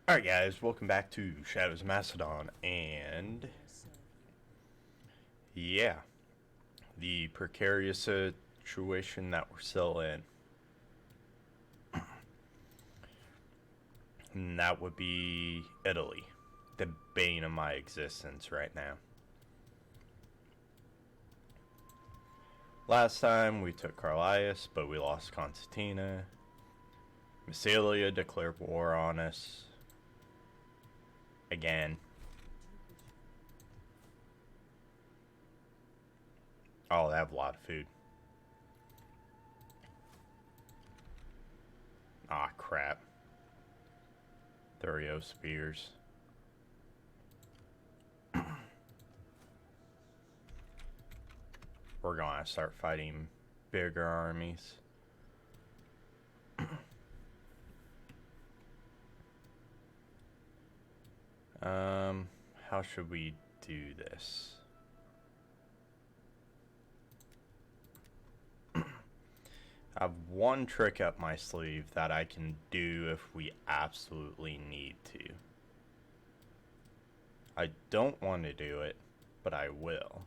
Alright guys, welcome back to Shadows of Macedon, and yeah, the precarious situation that we're still in. And that would be Italy, the bane of my existence right now. Last time we took Carlias, but we lost Constantina. Macedonia declared war on us. Again. Oh, they have a lot of food. Ah, crap. Thurio spears. We're gonna start fighting bigger armies. How should we do this? I have one trick up my sleeve that I can do if we absolutely need to. I don't want to do it, but I will.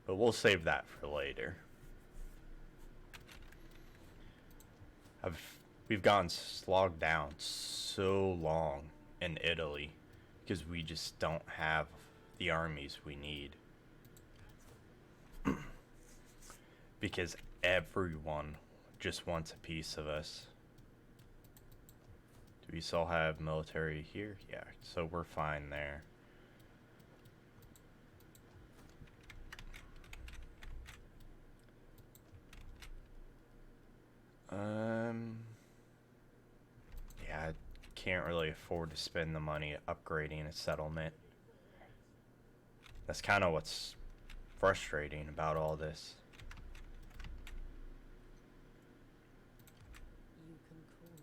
But we'll save that for later. We've gotten slogged down so long in Italy because we just don't have the armies we need. Because everyone just wants a piece of us. Do we still have military here? Yeah, so we're fine there. Yeah, I can't really afford to spend the money upgrading a settlement. That's kind of what's frustrating about all this. You can call me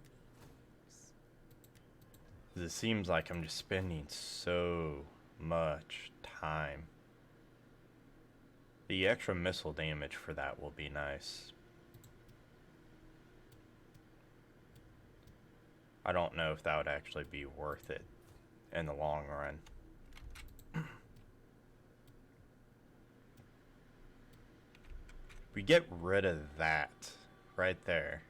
Fox. It seems like I'm just spending so much time. The extra missile damage for that will be nice. I don't know if that would actually be worth it in the long run. We get rid of that right there,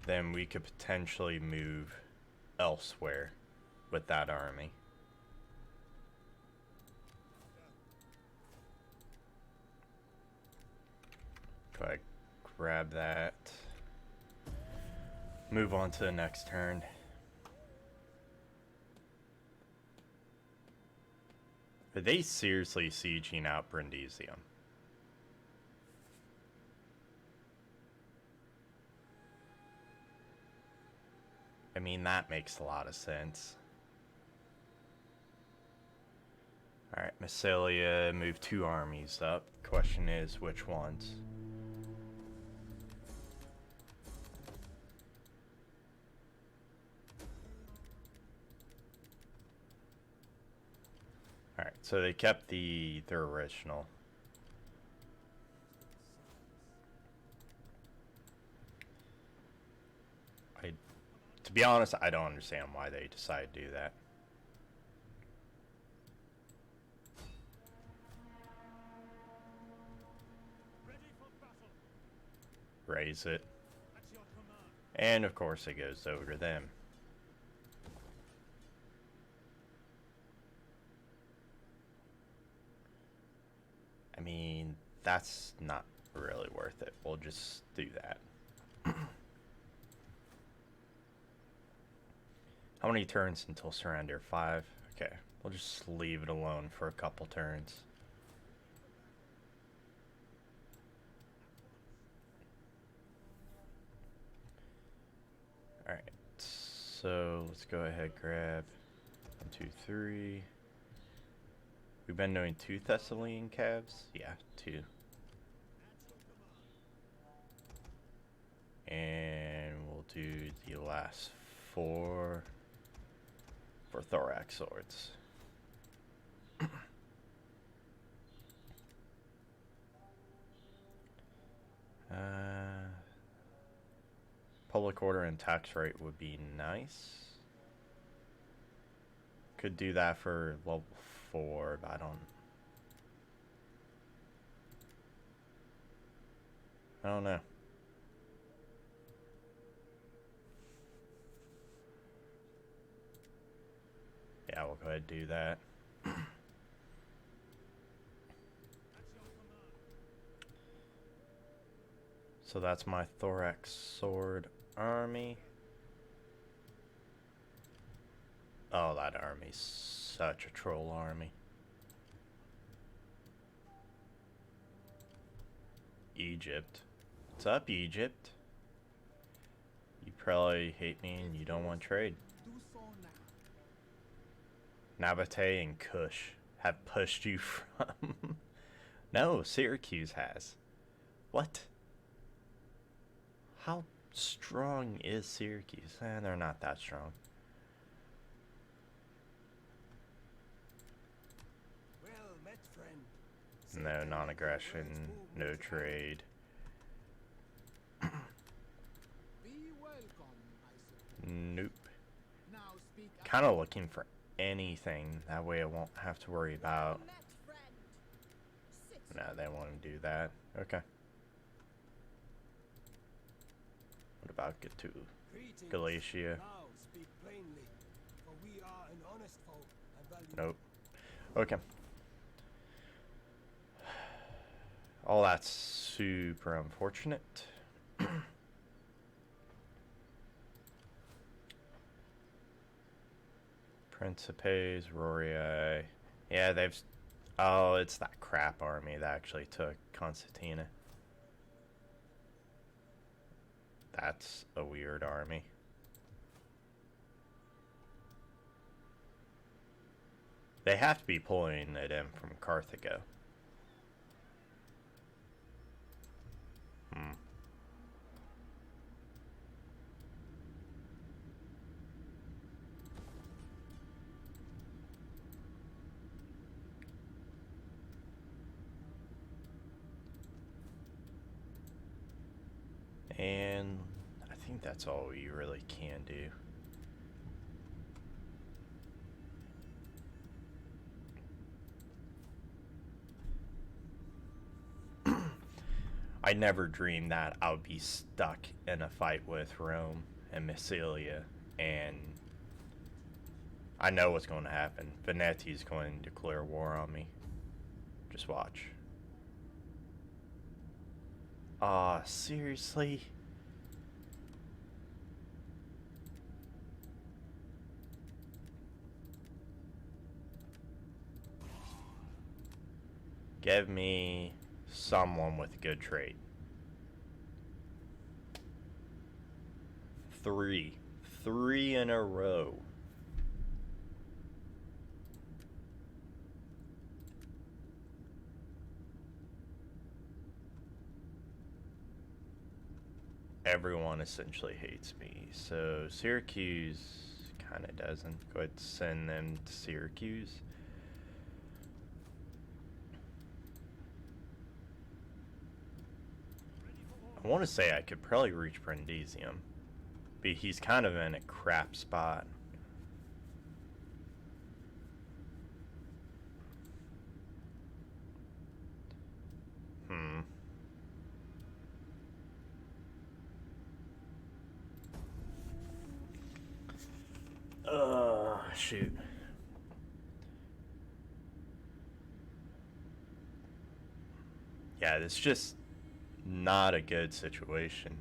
then we could potentially move elsewhere with that army. Go ahead, grab that. Move on to the next turn. Are they seriously sieging out Brundisium? I mean, that makes a lot of sense. Alright, Massilia moved 2 armies up. Question is, which ones? Alright, so they kept their original. To be honest, I don't understand why they decided to do that. Raise it. And of course it goes over to them. I mean, that's not really worth it. We'll just do that. How many turns until surrender? 5? Okay, we'll just leave it alone for a couple turns. Alright, so let's go ahead, grab 1, 2, 3. We've been doing 2 Thessalian calves? Yeah, 2. And we'll do the last 4 for thorax swords. public order and tax rate would be nice. Could do that for level 4, but I don't know. Yeah, we'll go ahead and do that. So that's my thorax sword army. Oh, that army's such a troll army. Egypt. What's up, Egypt? You probably hate me and you don't want trade. Nabatea and Kush have pushed you from... No, Syracuse has. What? How strong is Syracuse? They're not that strong. Well met, friend. No non-aggression, no trade. Be welcome, I suppose. Nope. Now speak Kind of looking for anything. That way I won't have to worry about... Met friend. Sit. No, they won't do that. Okay. What about get to greetings. Galatia? Now speak plainly, for we are an honest foe and value. Nope. Okay. All that's super unfortunate. Principes, Rorii. Yeah, they've... Oh, it's that crap army that actually took Constantina. That's a weird army. They have to be pulling it in from Carthago. And I think that's all we really can do. I never dreamed that I would be stuck in a fight with Rome and Massilia, and I know what's going to happen. Veneti's going to declare war on me. Just watch. Aw, seriously? Give me someone with a good trait. 3. 3 in a row. Everyone essentially hates me. So Syracuse kind of doesn't. Go ahead and send them to Syracuse. I want to say I could probably reach Brundisium, but he's kind of in a crap spot. Shoot. Yeah, it's just not a good situation.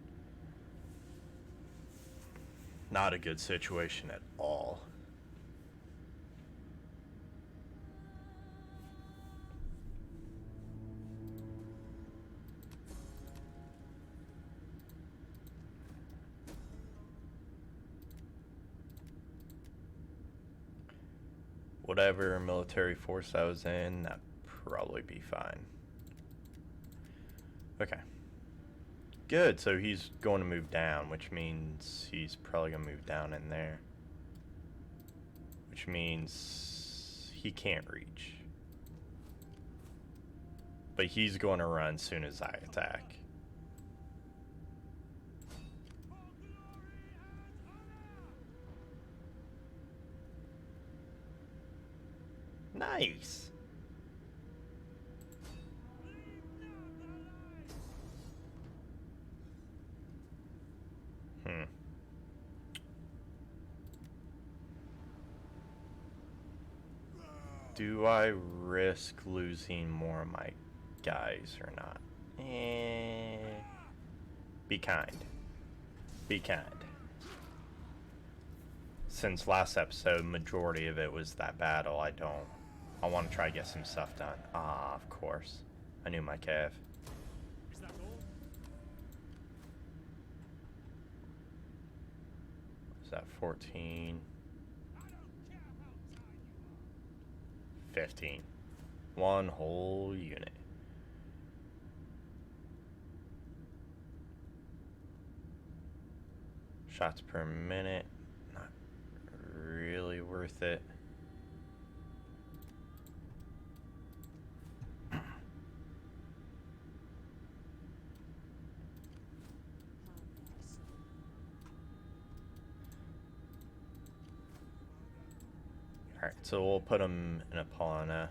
Not a good situation at all. Whatever military force I was in, that'd probably be fine. Okay. Good, so he's going to move down, which means he's probably going to move down in there. Which means he can't reach. But he's going to run as soon as I attack. Nice. Hmm. Do I risk losing more of my guys or not? Be kind. Be kind. Since last episode, majority of it was that battle. I want to try to get some stuff done. Ah, of course. I knew my Cav. Is that all? Is that 14? 15. One whole unit. Shots per minute. Not really worth it. Alright, so we'll put them in a Paulina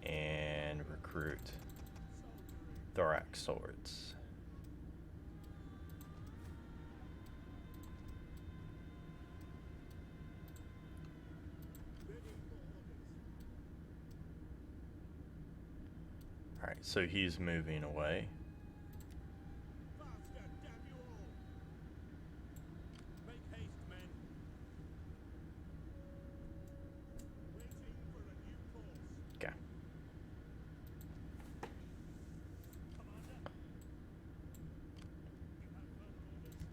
and recruit thorax swords. Alright, so he's moving away. Faster, damn you all! Make haste, men. Waiting for a new course. Okay. Commander, you have further orders?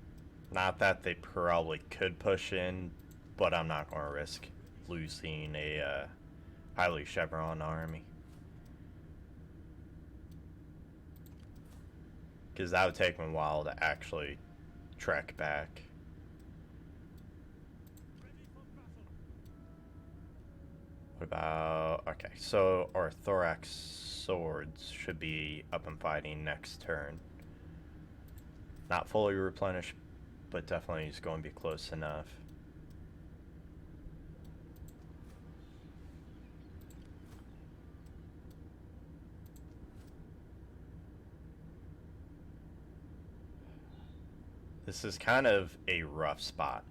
Not that they probably could push in, but I'm not going to risk losing a highly chevron army. Because that would take me a while to actually trek back. Ready for battle. What about... Okay, so our thorax swords should be up and fighting next turn. Not fully replenished, but definitely is going to be close enough. This is kind of a rough spot.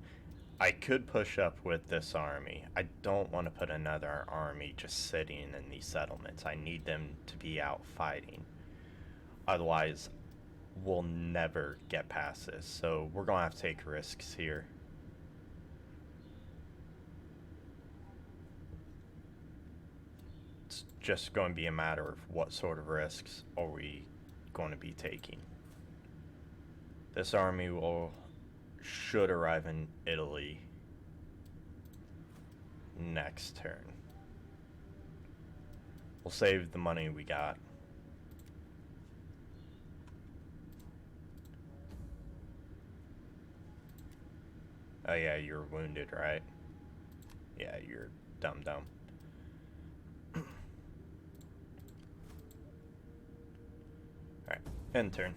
I could push up with this army. I don't want to put another army just sitting in these settlements. I need them to be out fighting. Otherwise, we'll never get past this. So we're going to have to take risks here. It's just going to be a matter of what sort of risks are we going to be taking. This army should arrive in Italy next turn. We'll save the money we got. Oh yeah, you're wounded, right? Yeah, you're dumb. Alright, end turn.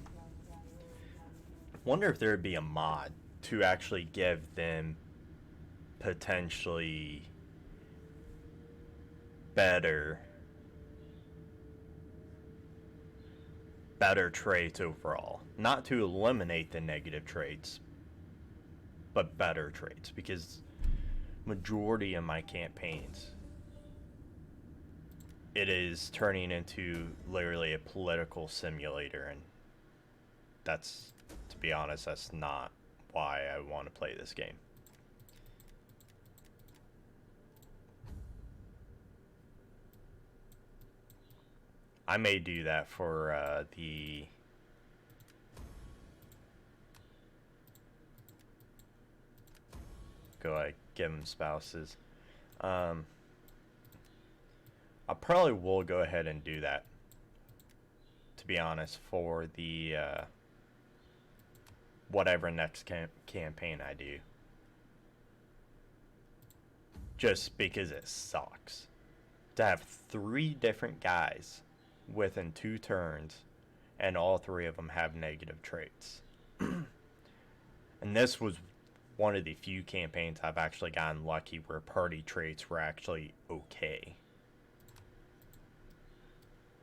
Wonder if there would be a mod to actually give them potentially better traits overall. Not to eliminate the negative traits, but better traits, because majority of my campaigns it is turning into literally a political simulator, and that's, to be honest, that's not why I want to play this game. I may do that for the go ahead, give them spouses. I probably will go ahead and do that, to be honest, for the whatever next campaign I do. Just because it sucks to have 3 different guys within 2 turns and all 3 of them have negative traits. And this was one of the few campaigns I've actually gotten lucky where party traits were actually okay.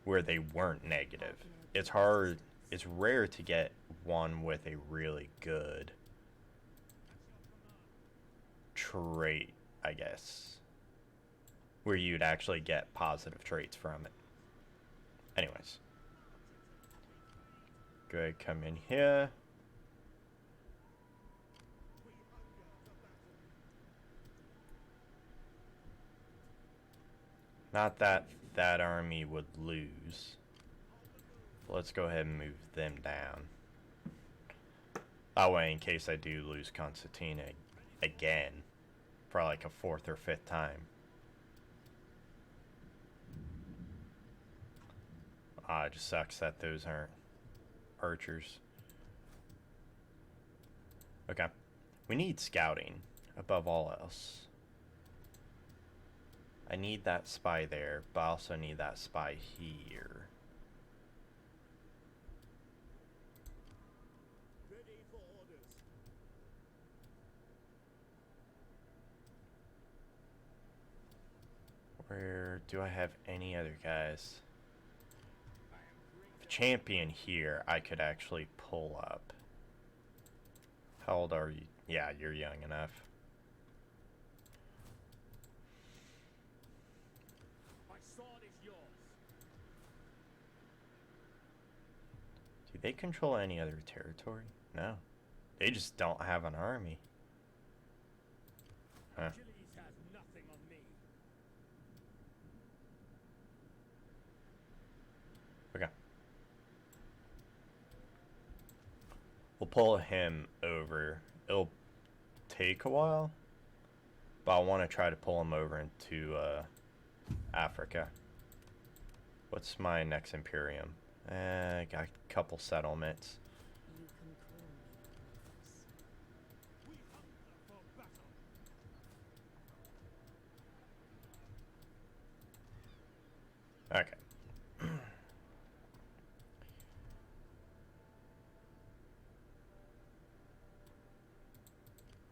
where they weren't negative. It's hard, it's rare to get one with a really good trait, I guess, where you'd actually get positive traits from it. Anyways, go ahead, come in here. Not that that army would lose. Let's go ahead and move them down. That way, in case I do lose Constantina again, for like a 4th or 5th time. It just sucks that those aren't archers. Okay. We need scouting above all else. I need that spy there, but I also need that spy here. Ready for orders. Where do I have any other guys? The champion here I could actually pull up. How old are you? Yeah, you're young enough. My sword is yours. Do they control any other territory? No. They just don't have an army. Huh. Achilles has nothing on me. Okay. We'll pull him over. It'll take a while, but I want to try to pull him over into Africa. What's my next Imperium? Got a couple settlements. You can call me Rufus. We hunger for battle. Okay.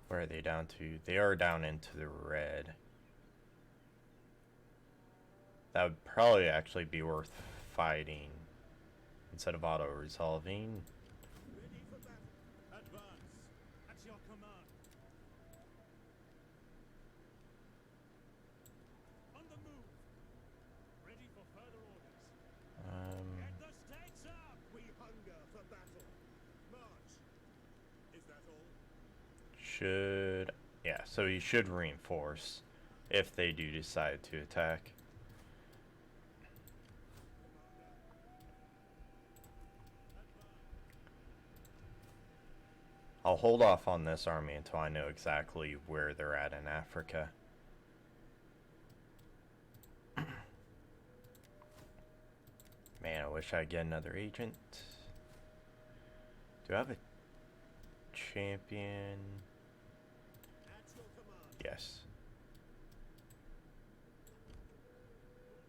Where are they down to? They are down into the red. That would probably actually be worth fighting instead of auto-resolving. Ready for battle. Advance. At your command. On the move. Ready for further orders. Get the stakes up. We hunger for battle. March. Is that all? Should... Yeah, so he should reinforce if they do decide to attack. I'll hold off on this army until I know exactly where they're at in Africa. Man, I wish I'd get another agent. Do I have a champion? At your command. Yes.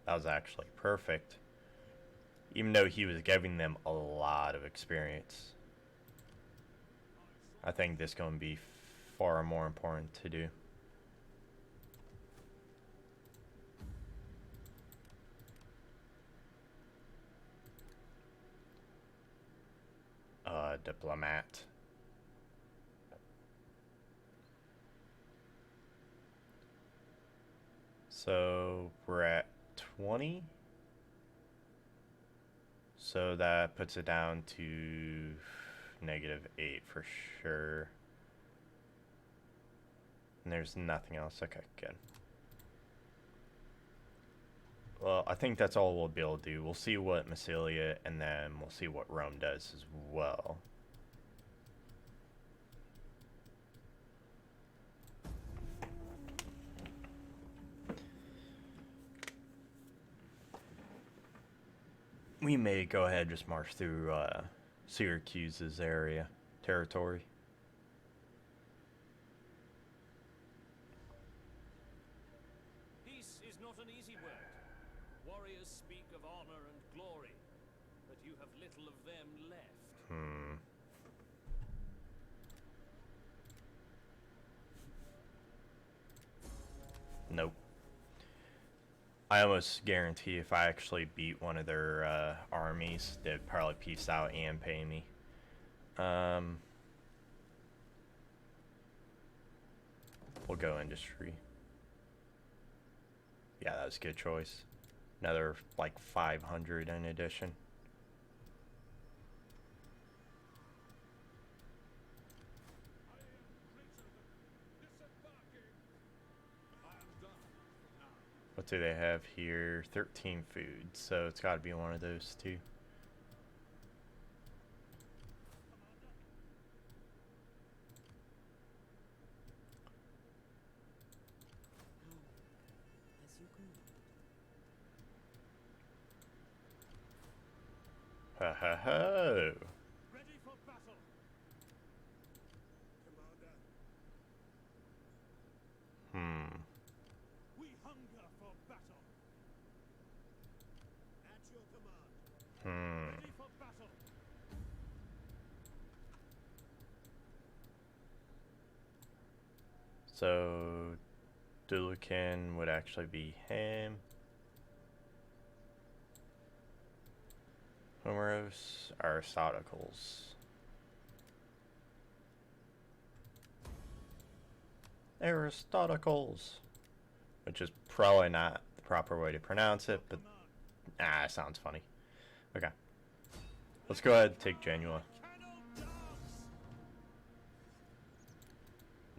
That was actually perfect. Even though he was giving them a lot of experience. I think this is going to be far more important to do. Diplomat. So we're at 20. So that puts it down to -8 for sure. And there's nothing else. Okay, good. Well, I think that's all we'll be able to do. We'll see what Massilia, and then we'll see what Rome does as well. We may go ahead and just march through Syracuse's area, territory. Peace is not an easy word. Warriors speak of honor and glory, but you have little of them left. Nope. I almost guarantee if I actually beat one of their armies, they'd probably peace out and pay me. We'll go industry. Yeah, that was a good choice. Another like 500 in addition. What do they have here? 13 food, so it's got to be one of those two. As you command. Ha ha ho! Ready for battle. Commander, we hunger for battle. At your command. Ready for battle. So, Dulucan would actually be him. Homeros, Aristoticles. Aristoticles. Which is probably not the proper way to pronounce it, but it sounds funny. Okay. Let's go ahead and take Genua. Cannon dogs.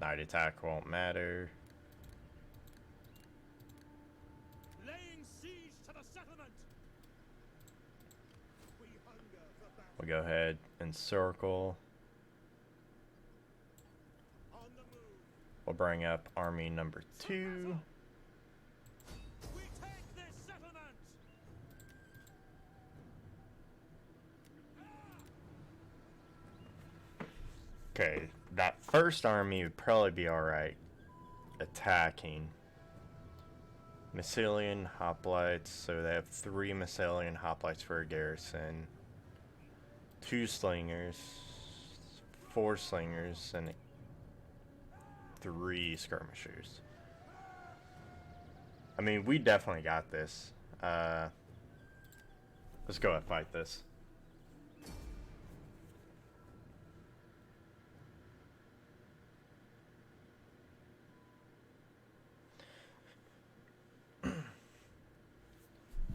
Night attack won't matter. Laying siege to the settlement. We hunger for battle. We'll go ahead and circle. On the move. We'll bring up army number 2. We take this settlement. Okay, that first army would probably be alright attacking. Macedon hoplites, so they have 3 Macedon hoplites for a garrison, 2 slingers, 4 slingers, and 3 skirmishers. I mean, we definitely got this. Let's go and fight this.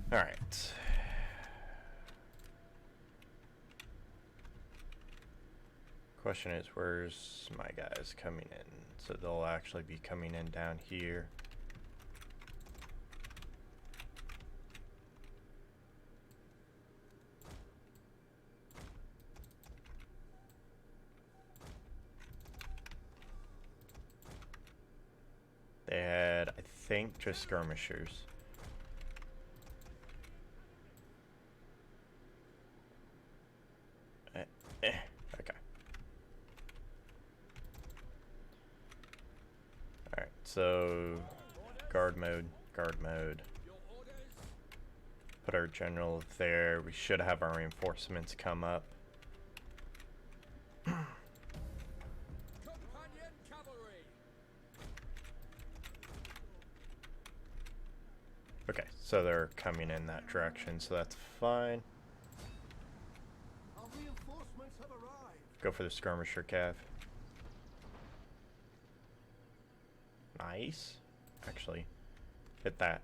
All right. Question is, where's my guys coming in? So they'll actually be coming in down here. They had, I think, just skirmishers. Okay. Alright, so guard mode. Put our general there. We should have our reinforcements come up. Companion cavalry. Okay, so they're coming in that direction, so that's fine. Our reinforcements have arrived. Go for the skirmisher cav. Nice. Actually, hit that.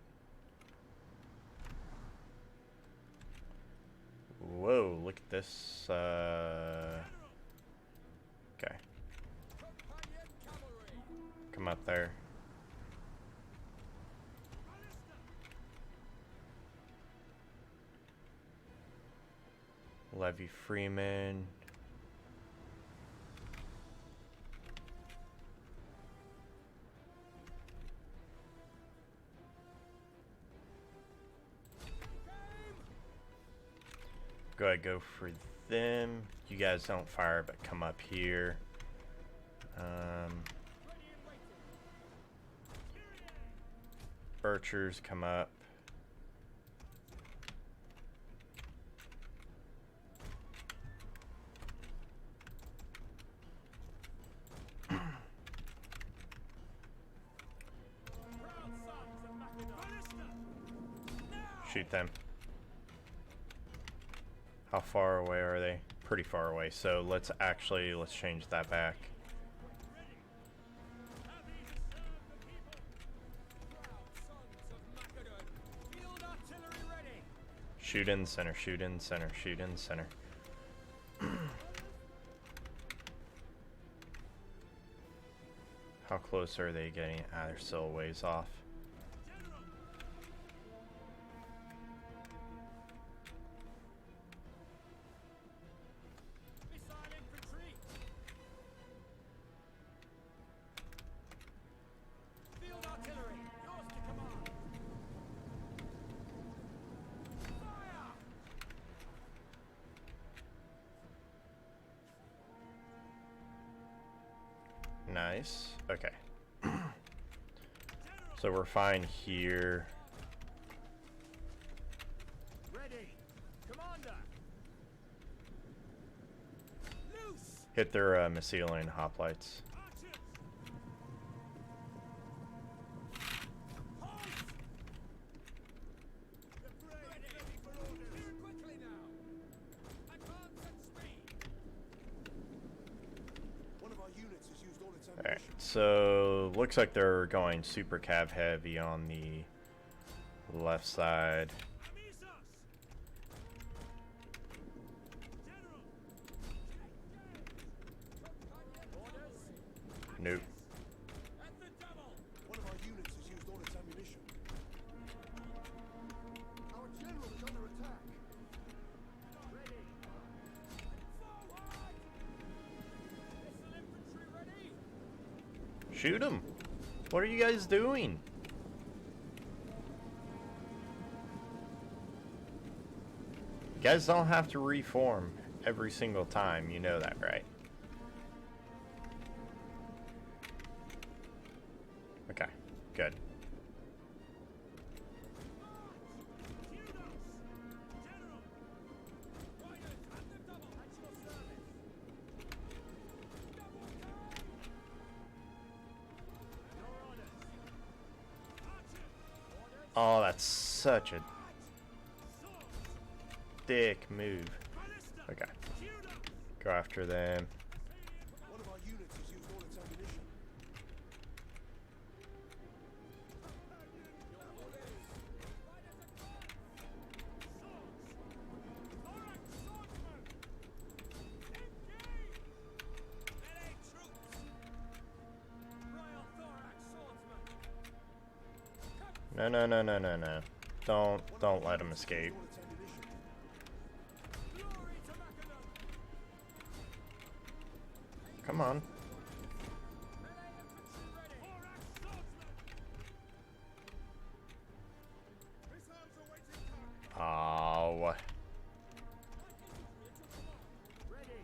Whoa, look at this. Okay. Companion cavalry. Come up there. Levy Freeman. Go ahead, go for them. You guys don't fire, but come up here. Birchers, come up. Proud sons of Macedon. Shoot them. How far away are they? Pretty far away. So let's change that back. Happy to serve the people. Proud sons of Macedon, field artillery ready. Shoot in center, shoot in center, shoot in center. How close are they getting? Ah, they're still a ways off. Missile infantry. Field artillery, yours to command. Fire! Nice. Okay. So we're fine here. Ready. Commander. Loose. Hit their Macedon hoplites. Archers. Halt. The brave ready for orders. Move quickly now. Advance at speed. One of our units has used all its Alright, ammunition. so looks like they're going super cav heavy on the left side. Amisos. General. Orders. Nope. At the double. One of our units has used all its ammunition. Our general is under attack. Ready. Forward. Missile infantry ready. Shoot them! What are you guys doing? You guys don't have to reform every single time, you know that, right? Okay, good. Oh, that's such a dick move. Okay, go after them. One of our units has used all its ammunition. No, no, no, no, no, no. Don't let him escape. All its ammunition. Glory to Macedon. Come on. Melee infantry ready. Missiles awaiting target. Oh, Ready.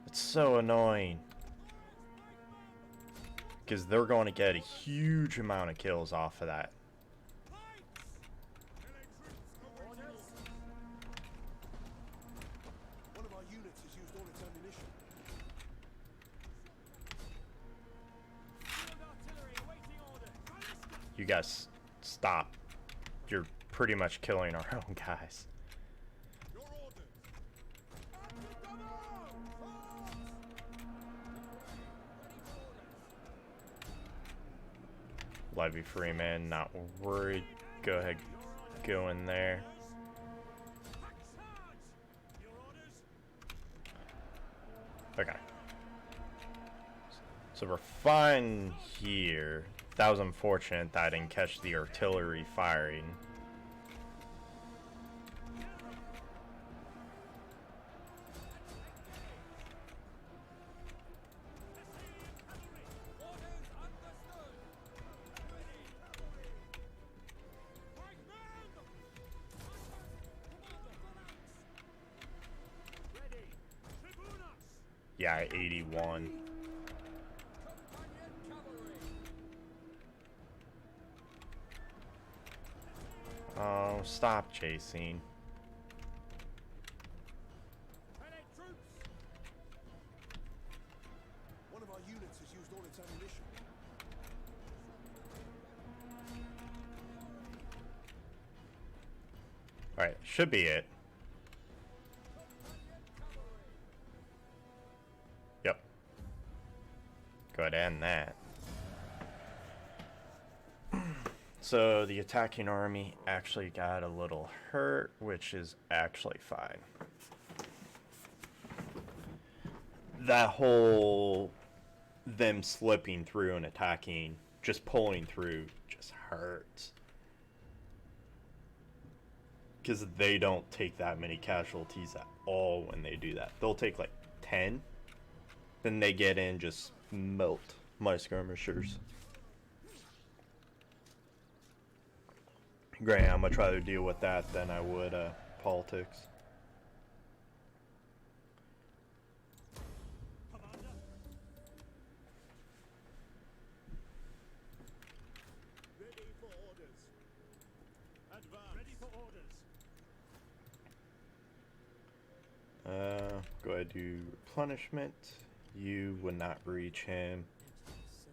it's so annoying. Because they're going to get a huge amount of kills off of that. Orders. One of our units has used all its ammunition. Field artillery awaiting orders. You guys, stop. You're pretty much killing our own guys. Your orders. Levy Freeman, not worried. Go ahead, go in there. Your orders. Okay. So we're fine here. That was unfortunate that I didn't catch the artillery firing. Yeah, 81. Oh, stop chasing. One of our units has used all its ammunition. Alright, should be it. Yep. Go ahead and end that. So the attacking army actually got a little hurt, which is actually fine. That whole them slipping through and attacking, just pulling through, just hurts. Because they don't take that many casualties at all when they do that. They'll take like 10. Then they get in, just melt my skirmishers. Granted, I'm much rather deal with that than I would politics. Commander. Ready for orders. Advance. Ready for orders. Go ahead, do replenishment. You would not reach him. At your service.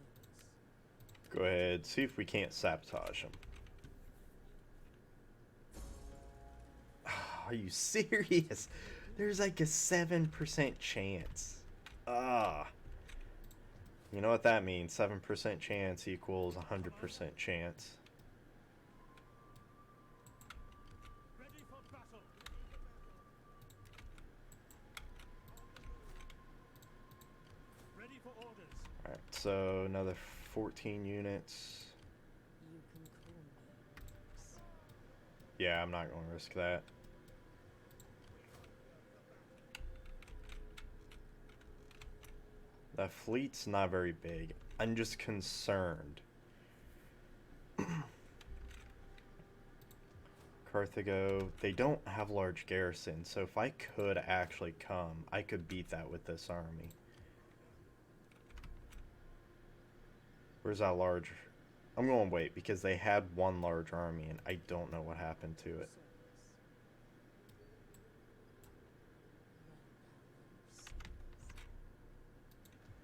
Go ahead, see if we can't sabotage him. Are you serious? There's like a 7% chance. You know what that means? 7% chance equals 100% chance. Ready for battle. Ready for orders. Alright, so another 14 units. You can call me Rex. Yeah, I'm not going to risk that. That fleet's not very big. I'm just concerned. Carthago, they don't have large garrisons, so if I could actually come, I could beat that with this army. Where's that large? I'm going to wait because they had one large army and I don't know what happened to it.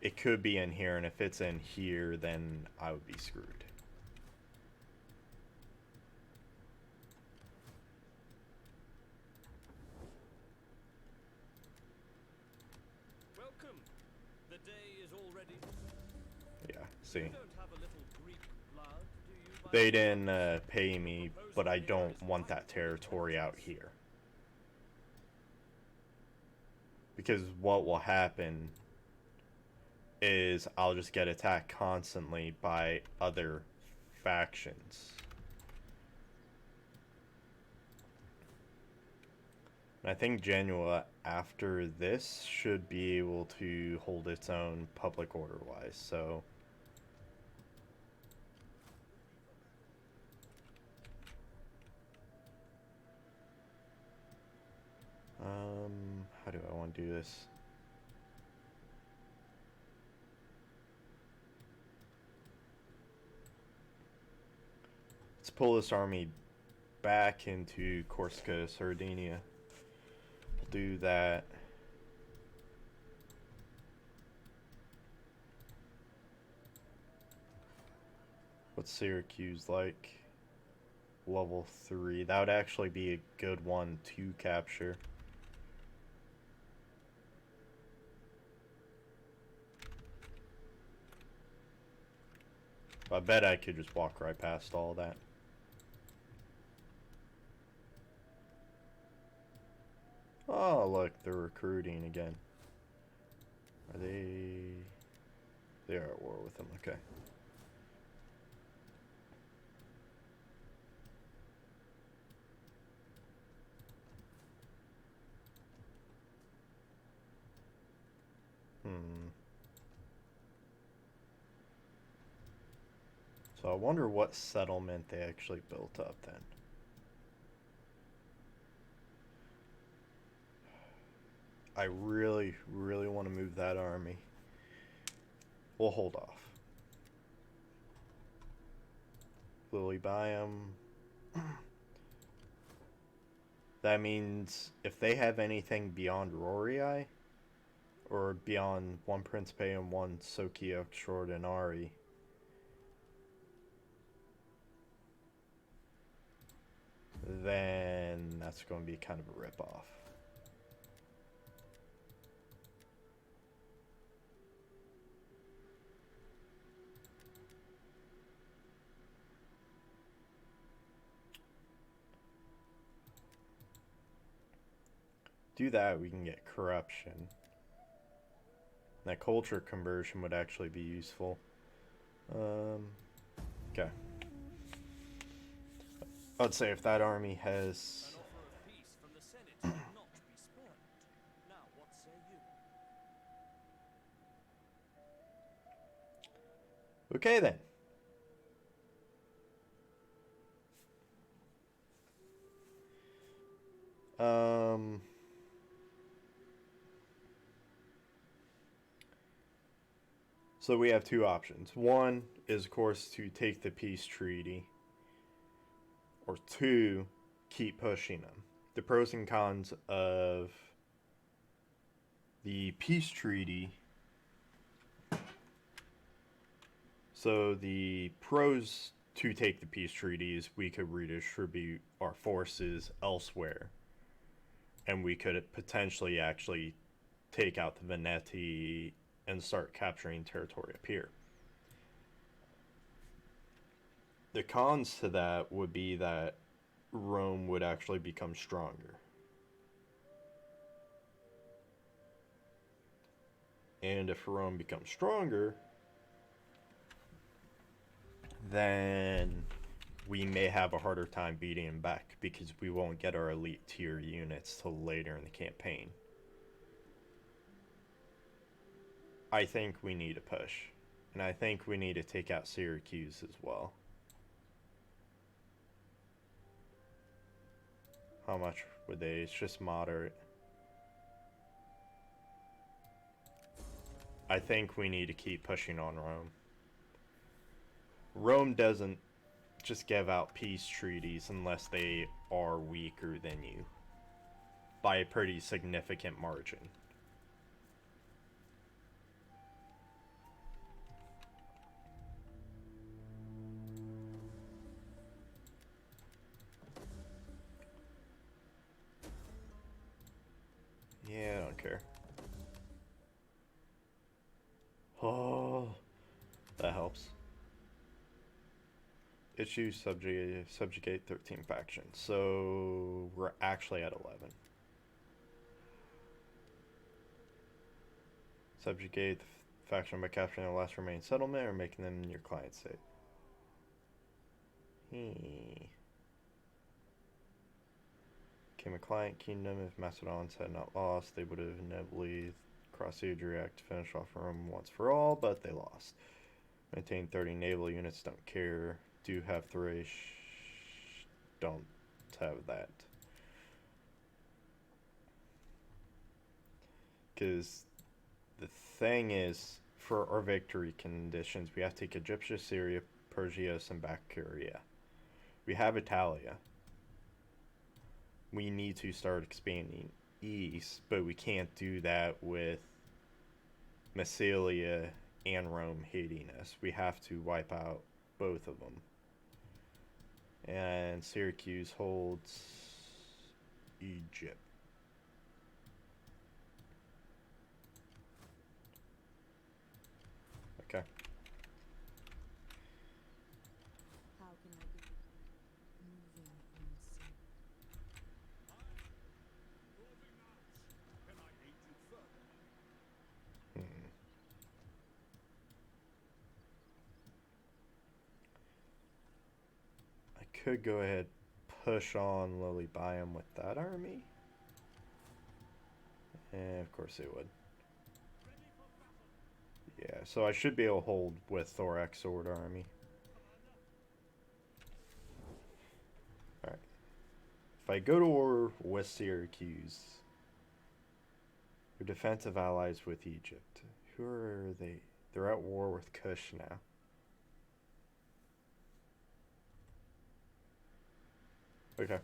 It could be in here, and if it's in here, then I would be screwed. Welcome. The day is already. Yeah, see. You don't have a little Greek blood, do you? by They any didn't chance? pay me, but I don't want that territory out here. Because what will happen is I'll just get attacked constantly by other factions. And I think Genoa, after this, should be able to hold its own public order-wise, so... how do I want to do this? Let's pull this army back into Corsica, Sardinia. We'll do that. What's Syracuse like? Level 3. That would actually be a good one to capture. I bet I could just walk right past all that. Oh, look, they're recruiting again. Are they... They are at war with them, okay. So I wonder what settlement they actually built up then. I really, really want to move that army. We'll hold off. Lily Biome. That means if they have anything beyond Rorii, or beyond one Principe and one Socio Extraordinari, then that's going to be kind of a ripoff. Do that, we can get corruption. That culture conversion would actually be useful. Okay. I'd say if that army has... An offer of peace from the Senate will not be spurned. Now, what say you? Okay then. So we have two options. One is, of course, to take the peace treaty. Or two, keep pushing them. The pros and cons of the peace treaty. So the pros to take the peace treaty is we could redistribute our forces elsewhere. And we could potentially actually take out the Veneti and start capturing territory up here. The cons to that would be that Rome would actually become stronger. And if Rome becomes stronger, then we may have a harder time beating him back because we won't get our elite tier units till later in the campaign. I think we need a push. And I think we need to take out Syracuse as well. How much would they? It's just moderate. I think we need to keep pushing on Rome. Rome doesn't just give out peace treaties unless they are weaker than you by a pretty significant margin. Yeah, I don't care. Oh, that helps. Issue subjugate 13 factions. So we're actually at 11. Subjugate the faction by capturing the last remaining settlement or making them your client state. Became a client kingdom. If Macedons had not lost, they would have inevitably crossed the Adriatic to finish off Rome once for all, but they lost. Maintain 30 naval units, don't care. Do have Thrace, don't have that. Because the thing is, for our victory conditions, we have to take Egyptia, Syria, Perseus, and Baccaria. We have Italia. We need to start expanding east, but we can't do that with Massilia and Rome hating us. We have to wipe out both of them. And Syracuse holds Egypt. Okay. How can I be moving in sync? Moving out. Can I aid you further? I could go ahead, push on Lily Biome with that army. And of course they would. Yeah, so I should be able to hold with Thorax Sword Army. Alright. If I go to war with Syracuse, your defensive allies with Egypt. Who are they? They're at war with Kush now. Okay.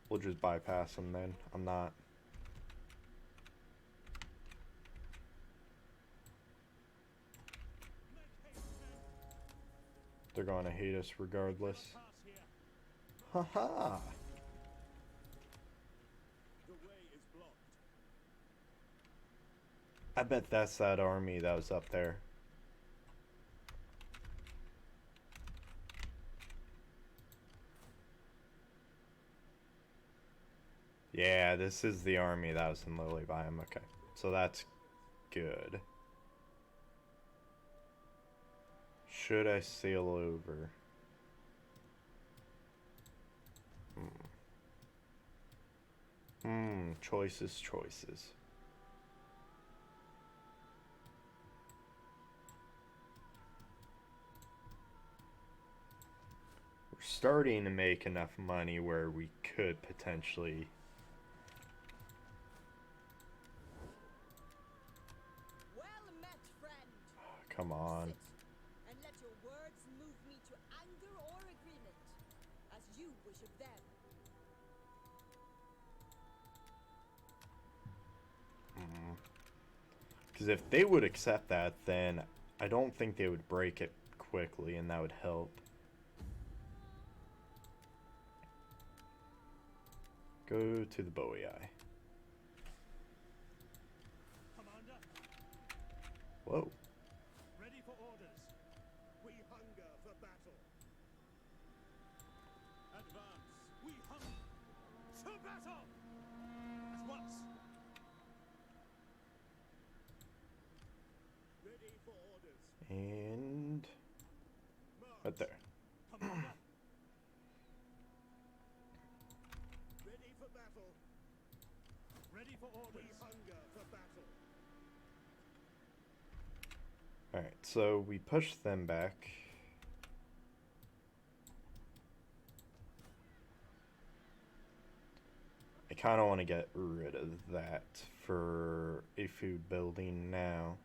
We'll just bypass them then. I'm not. They're going to hate us regardless. Pass here. Haha. The way is blocked. I bet that's that army that was up there. Yeah, this is the army that was in Lily Biome. Okay, so that's good. Should I sail over? Choices, choices. We're starting to make enough money where we could potentially... Well met, friend. Come on. Sit, and let your words move me to anger or agreement, as you wish of them. Because if they would accept that, then I don't think they would break it quickly, and that would help. Go to the Bowie Eye. Commander, Whoa. ready for orders. We hunger for battle. Advance. We hunger to battle. At once. Ready for orders. And... March. right there. Commander. Ready for battle. Ready for orders. We hunger for battle. Alright, so we push them back. I kind of want to get rid of that for a food building now.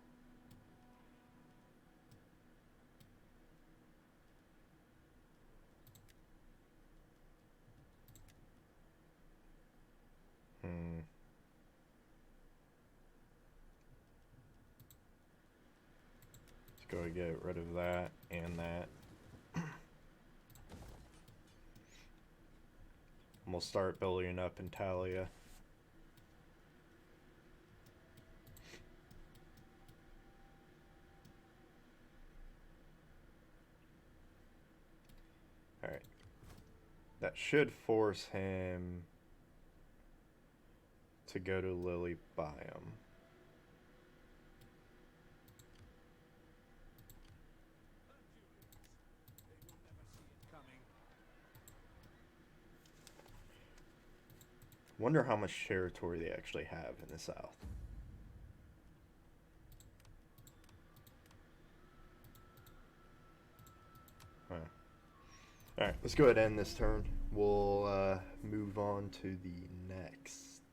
Let's go and get rid of that and that. And we'll start building up in Talia. Alright. That should force him to go to Lily Biome. Wonder how much territory they actually have in the south. Alright, let's go ahead and end this turn. We'll move on to the next.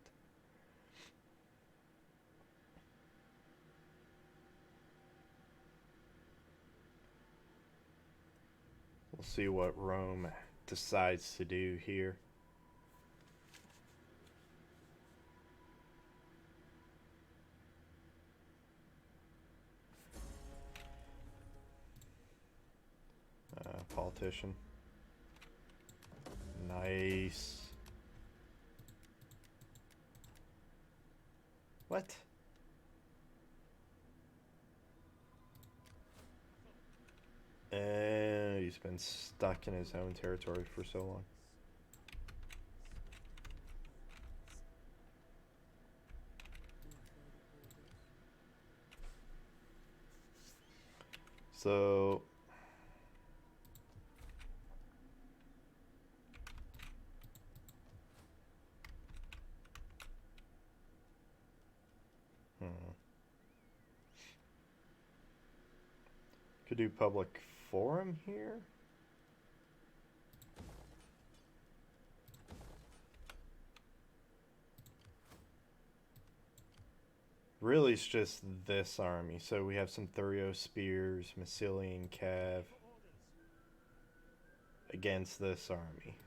We'll see what Rome decides to do here. Politician. Nice. What? He's been stuck in his own territory for so long. So could do public forum here. Really, it's just this army. So we have some Thurio Spears, Massilian Cav against this army.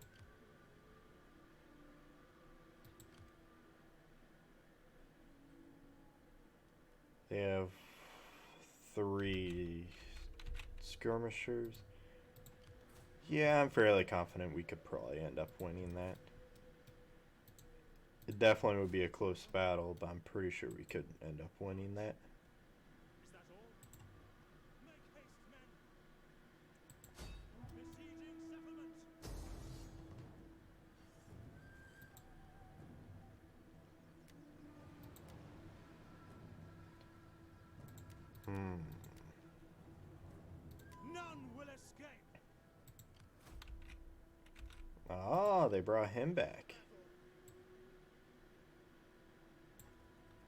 They have 3 skirmishers. Yeah, I'm fairly confident we could probably end up winning that. It definitely would be a close battle, but I'm pretty sure we could end up winning that. Is that all? Make haste, men! Besieging settlement! None will escape! Ah, they brought him back.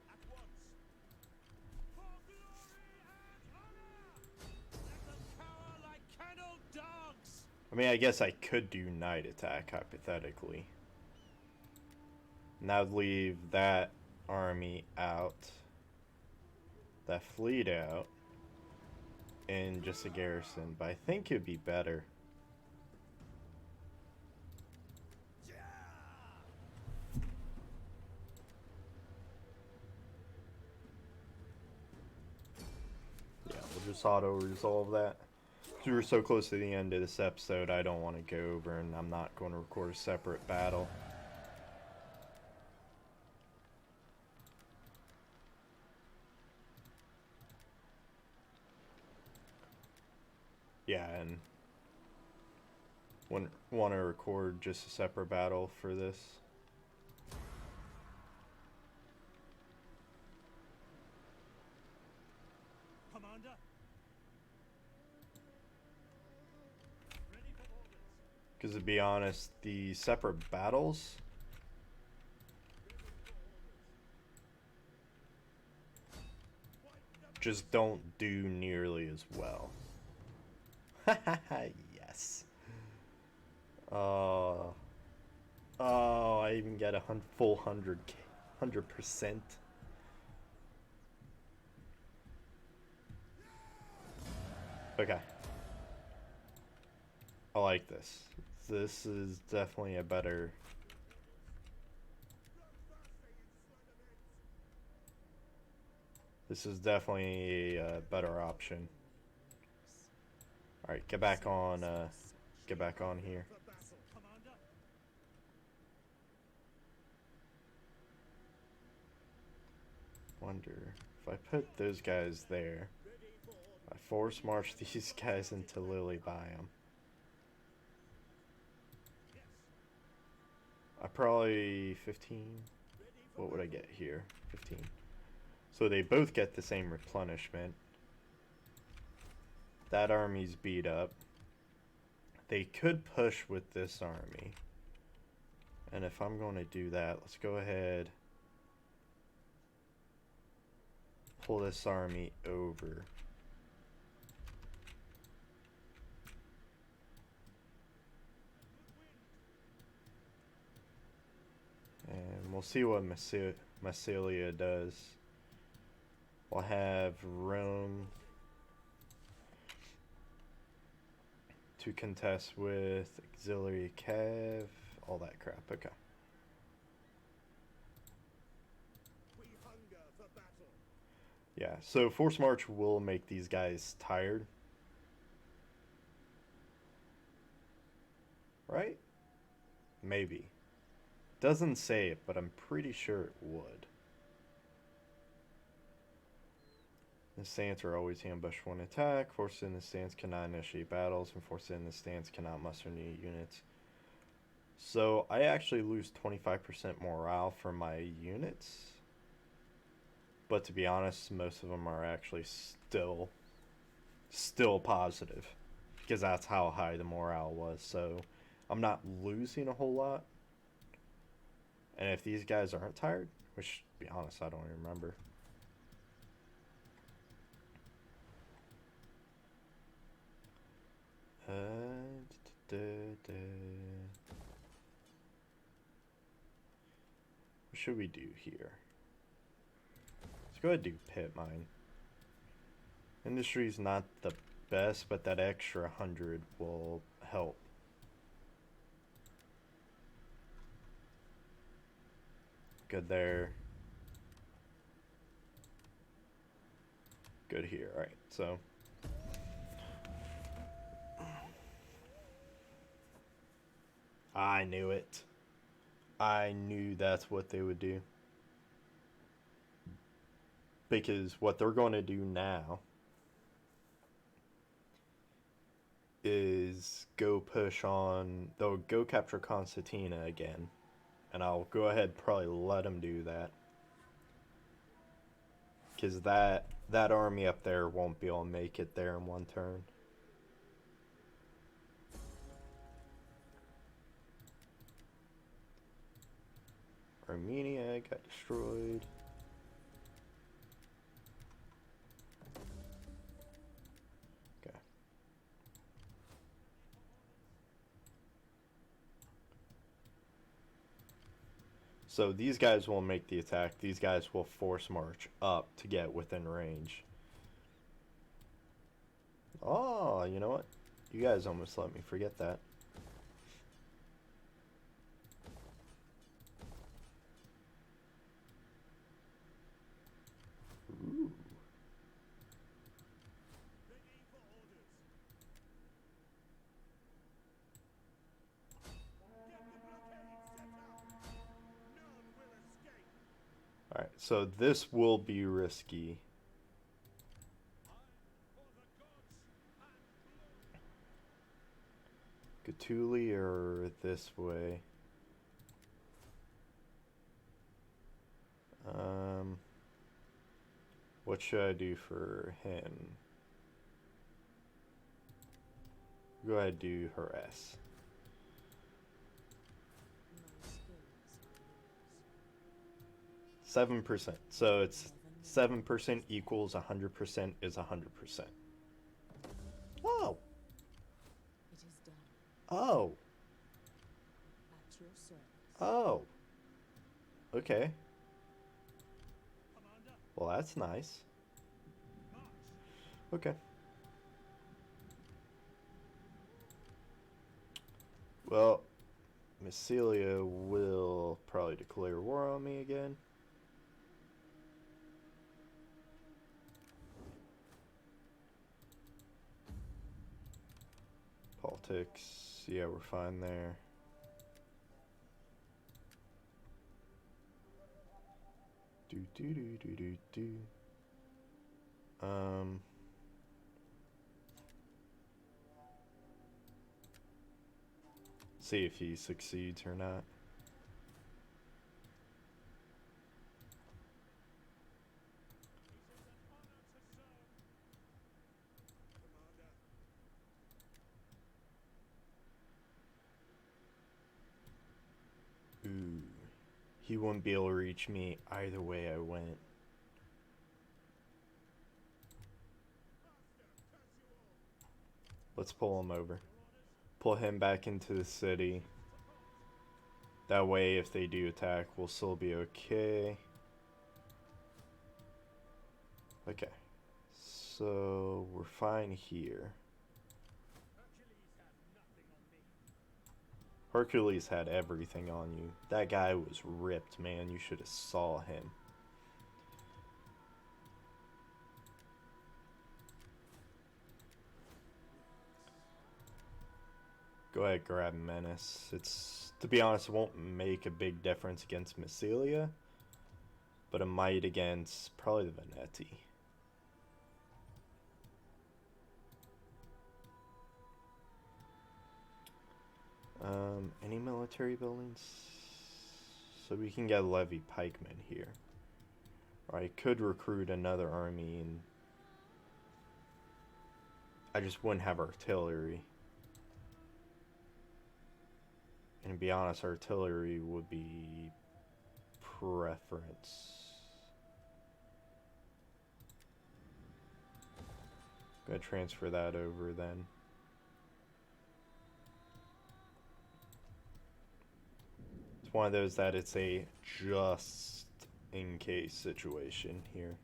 At once! For glory and honor! Let them cower like kennelled dogs! I mean, I guess I could do night attack, hypothetically. And that would leave that army out. That fleet out. And just a garrison. But I think it'd be better. Yeah, we'll just auto-resolve that. We were so close to the end of this episode, I don't want to go over, and I'm not going to record a separate battle. Yeah, and wouldn't want to record just a separate battle for this. Commander? Ready for orders. Because to be honest, the separate battles just don't do nearly as well. Yes. Oh, I even get a full 100%. Okay. I like this. This is definitely a better... This is definitely a better option. Alright, get back on here. For battle. Commander? Wonder if I put those guys there, I force march these guys into Lily Biome. I probably 15. What would I get here? 15. So they both get the same replenishment. That army's beat up. They could push with this army. And if I'm going to do that, let's go ahead. Pull this army over. And we'll see what Massilia does. We'll have Rome to contest with auxiliary cav, all that crap. Okay. We hunger for battle. Yeah, so force march will make these guys tired. Right? Maybe. Doesn't say it, but I'm pretty sure it would. The stance are always ambush when attack. Forces in the stance cannot initiate battles, and forces in the stance cannot muster new units. So I actually lose 25% morale for my units. But to be honest, most of them are actually still positive. Because that's how high the morale was. So I'm not losing a whole lot. And if these guys aren't tired, which to be honest, I don't even remember. What should we do here? Let's go ahead and do pit mine. Industry's not the best, but that extra 100 will help. Good there. Good here. Alright, so I knew it. I knew that's what they would do. Because what they're going to do now is go push on... They'll go capture Constantina again. And I'll go ahead and probably let them do that. Because that army up there won't be able to make it there in one turn. Armenia got destroyed. Okay. So these guys won't make the attack. These guys will force march up to get within range. Oh, you know what? You guys almost let me forget that. Ooh. Ready for orders. Get the blockade set up. None will escape. Alright, so this will be risky. For the gods and glory. Gatuli or this way? What should I do for him? Go ahead and do harass. My skills are yours. 7%. So it's 7% equals 100% is 100%. Oh! It is done. Oh! At your service. Oh! Okay. Commander, Well, that's nice. march. Okay. Well, Macedonia will probably declare war on me again. Politics, yeah, we're fine there. Do. See if he succeeds or not. Ooh. He wouldn't be able to reach me either way I went. Let's pull him over. Pull him back into the city. That way, if they do attack, we'll still be okay. Okay. So, we're fine here. Hercules had everything on you. That guy was ripped, man. You should have saw him. Go ahead, grab Menace. It's, to be honest, it won't make a big difference against Massilia, but it might against probably the Veneti. Any military buildings? So we can get Levy Pikemen here. Or I could recruit another army, and I just wouldn't have artillery. And to be honest, artillery would be preference. Gonna transfer that over then. It's one of those that it's a just in case situation here.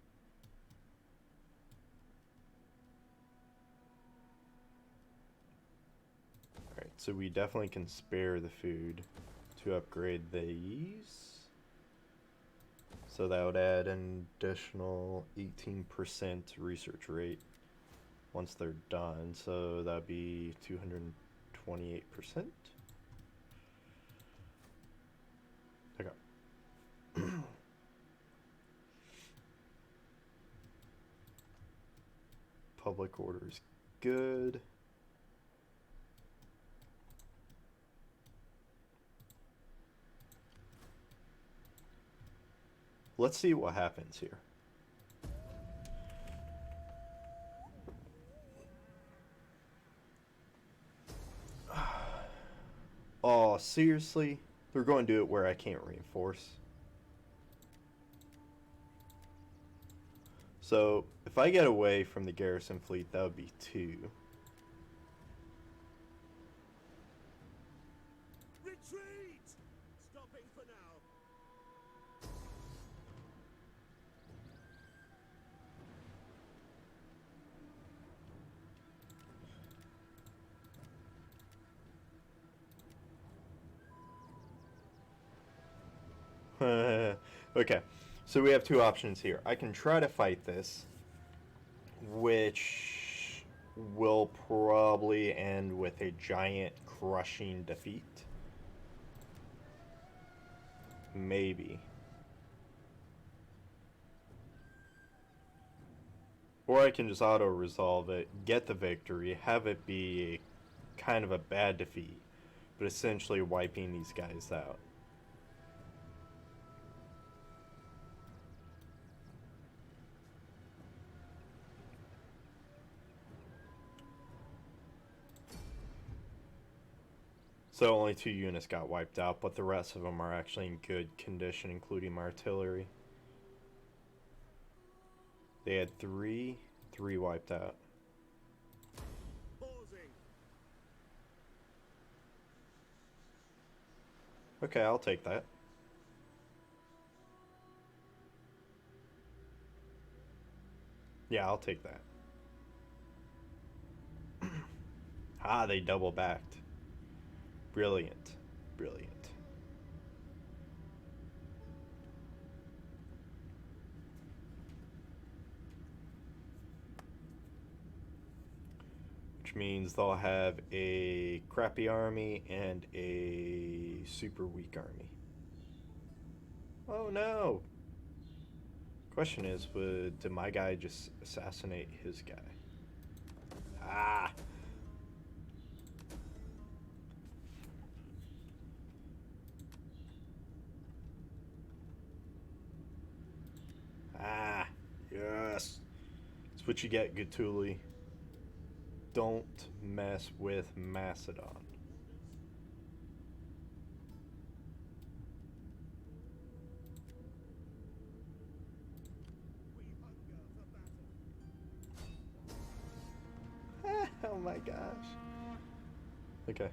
Alright, so we definitely can spare the food to upgrade these. So that would add an additional 18% research rate once they're done. So that'd be 228%. Public order is good. Let's see what happens here. Oh, seriously? They're going to do it where I can't reinforce. So, if I get away from the garrison fleet, that would be 2. Retreat! Stopping for now. Okay, so we have 2 options here. I can try to fight this, which will probably end with a giant crushing defeat. Maybe. Or I can just auto-resolve it, get the victory, have it be kind of a bad defeat, but essentially wiping these guys out. So only 2 units got wiped out, but the rest of them are actually in good condition, including my artillery. They had 3 wiped out. Pausing. Okay, I'll take that. Yeah, I'll take that. Ah, they double backed. Brilliant. Brilliant. Which means they'll have a crappy army and a super weak army. Oh no! Question is, did my guy just assassinate his guy? Ah! Ah! Yes! That's what you get, Gatuli. Don't mess with Macedon. We hunger for battle. Oh my gosh. Okay.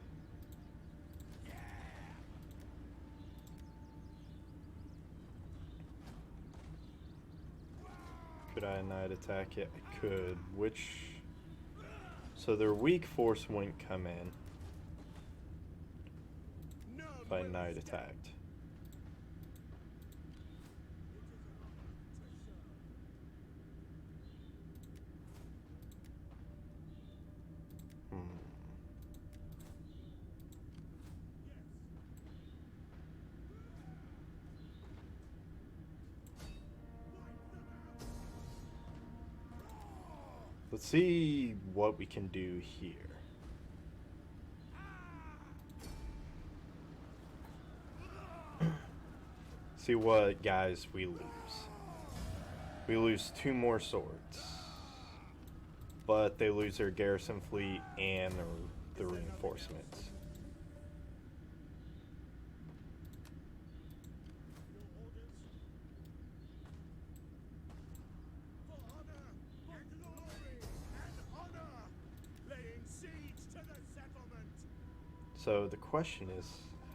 Could I night attack it? I could. Which... So their weak force wouldn't come in None if I will night escape. attacked. Hmm. Let's see what we can do here. See what guys we lose. We lose 2 more swords. But they lose their garrison fleet and the reinforcements. Your orders? For honor and glory and honor, laying siege to the settlement. So the question is,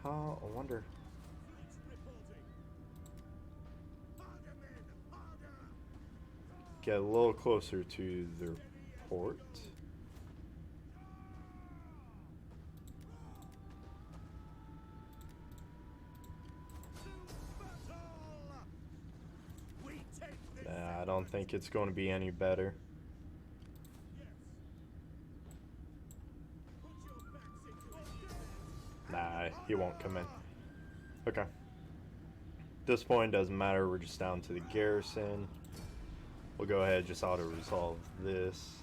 how, I wonder, Fleet reporting. Harder, men, harder. get a little closer to their port. To battle. We take this. Nah, I don't think it's going to be any better. Yes. Put your backs into it. Nah, he won't come in. Okay. this point, doesn't matter. We're just down to the garrison. We'll go ahead and just auto-resolve this.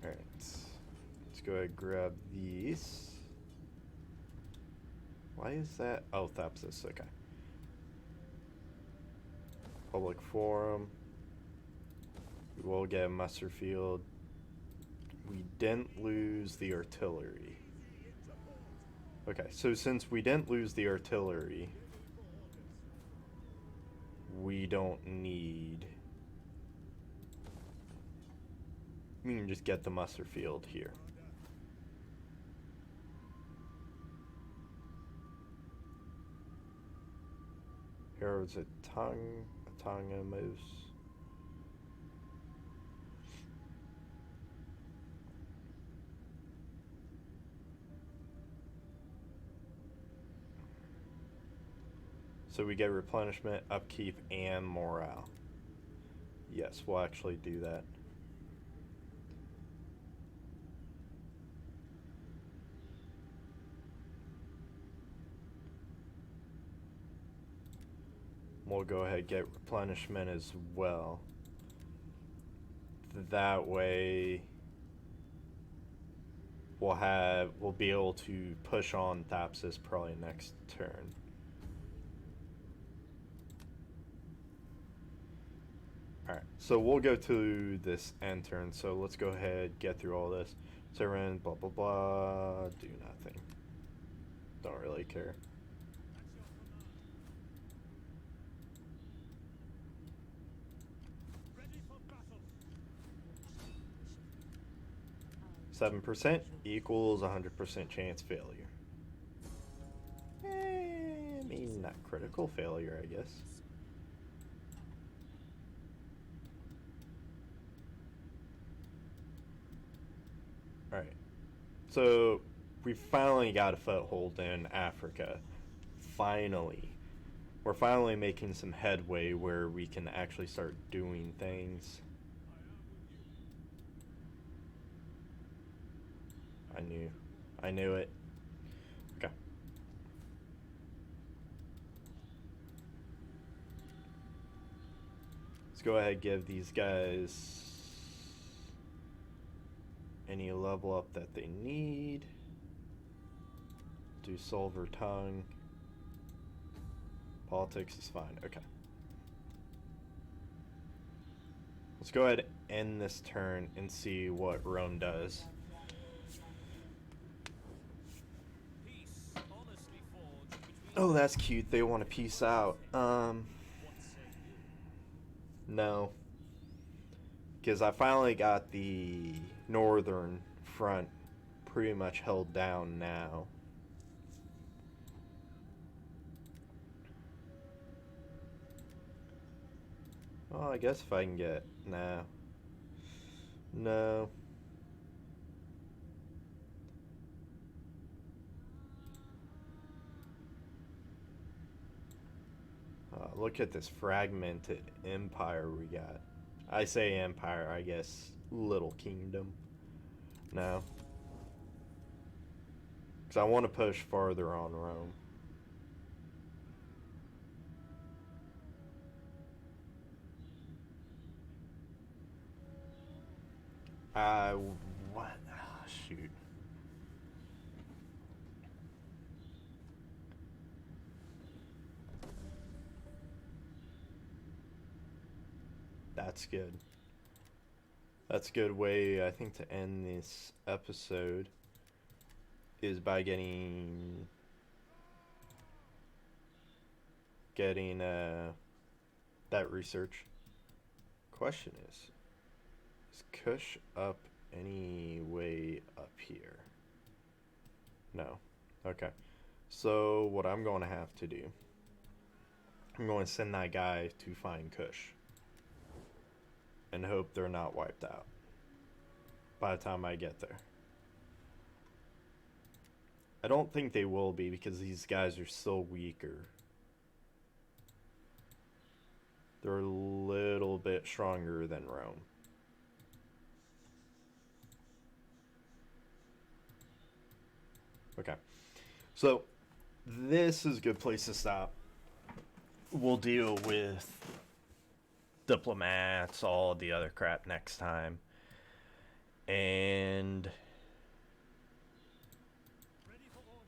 Alright. Let's go ahead and grab these. Why is that? Oh, Thapsus, okay. Public forum. We will get a muster field. We didn't lose the artillery. Okay, so since we didn't lose the artillery, we don't need... We can just get the muster field here. Heroes at Tonga moves. So we get replenishment, upkeep, and morale. Yes, we'll actually do that. We'll go ahead and get replenishment as well. That way we'll be able to push on Thapsus probably next turn. Alright, so we'll go to this end turn, so let's go ahead, get through all this. Siren, blah blah blah, do nothing. Don't really care. Ready for battle. 7% equals 100% chance failure. I mean, not critical failure, I guess. Alright. So, we finally got a foothold in Africa. Finally. We're finally making some headway where we can actually start doing things. I knew it. Okay. Let's go ahead and give these guys any level up that they need. Do Silver Tongue. Politics is fine. Okay. Let's go ahead and end this turn and see what Rome does. Peace honestly forged between Oh, that's cute. They want to peace out. what say you? No. Because I finally got the northern front pretty much held down now. Well, I guess if I can get... Nah. No. Look at this fragmented empire we got. I say empire, I guess little kingdom. No. Because I want to push farther on Rome. What? Oh, shoot. That's good. That's a good way, I think, to end this episode is by getting that research. Question is Kush up any way up here? No. Okay. So what I'm going to have to do, I'm going to send that guy to find Kush and hope they're not wiped out by the time I get there. I don't think they will be because these guys are still weaker. They're a little bit stronger than Rome. Okay. So, this is a good place to stop. We'll deal with diplomats, all the other crap next time. And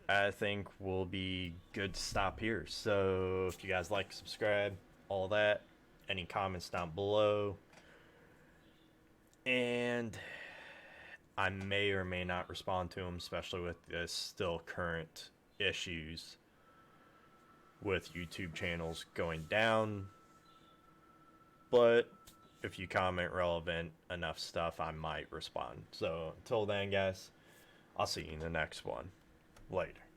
I think we'll be good to stop here. So if you guys like, subscribe, all that. Any comments down below. And I may or may not respond to them, especially with this still current issues with YouTube channels going down. But if you comment relevant enough stuff, I might respond. So until then, guys, I'll see you in the next one. Later.